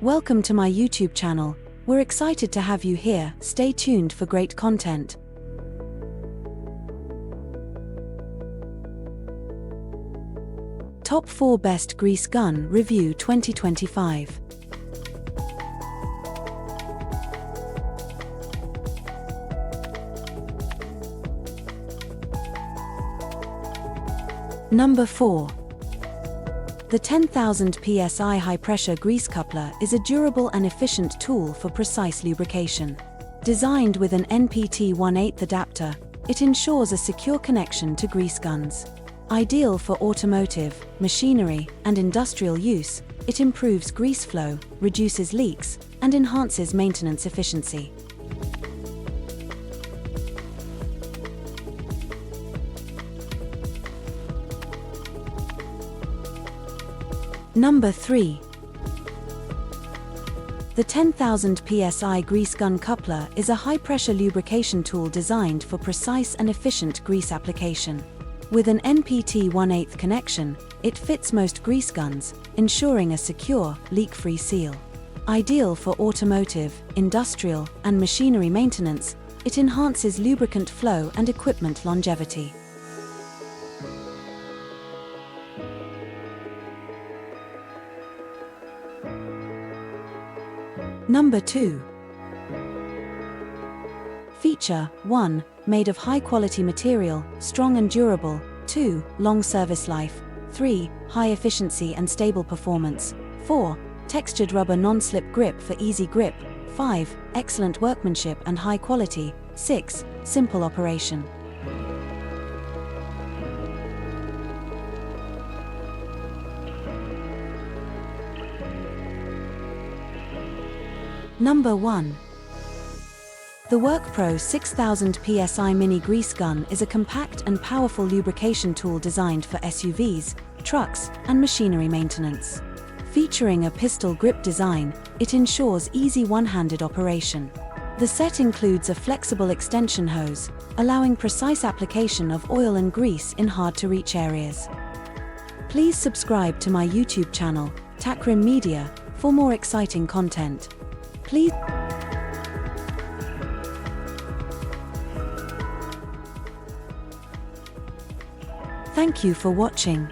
Welcome to my YouTube channel. We're excited to have you here. Stay tuned for great content. Top 4 Best Grease Gun Review 2025. Number 4. The 10,000 psi high-pressure grease coupler is a durable and efficient tool for precise lubrication. Designed with an NPTI 1/8 adapter, it ensures a secure connection to grease guns. Ideal for automotive, machinery, and industrial use, it improves grease flow, reduces leaks, and enhances maintenance efficiency. Number 3. The 10,000 psi grease gun coupler is a high-pressure lubrication tool designed for precise and efficient grease application. With an NPTI 1/8 connection, it fits most grease guns, ensuring a secure, leak-free seal. Ideal for automotive, industrial, and machinery maintenance, it enhances lubricant flow and equipment longevity. Number 2. Feature 1. Made of high-quality material, strong and durable. 2. Long service life. 3. High efficiency and stable performance. 4. Textured rubber non-slip grip for easy grip. 5. Excellent workmanship and high quality. 6. Simple operation. Number 1. The WorkPro 6000 psi Mini Grease Gun is a compact and powerful lubrication tool designed for SUVs, trucks, and machinery maintenance. Featuring a pistol grip design, it ensures easy one-handed operation. The set includes a flexible extension hose, allowing precise application of oil and grease in hard-to-reach areas. Please subscribe to my YouTube channel, Takrim Media, for more exciting content. Please. Thank you for watching.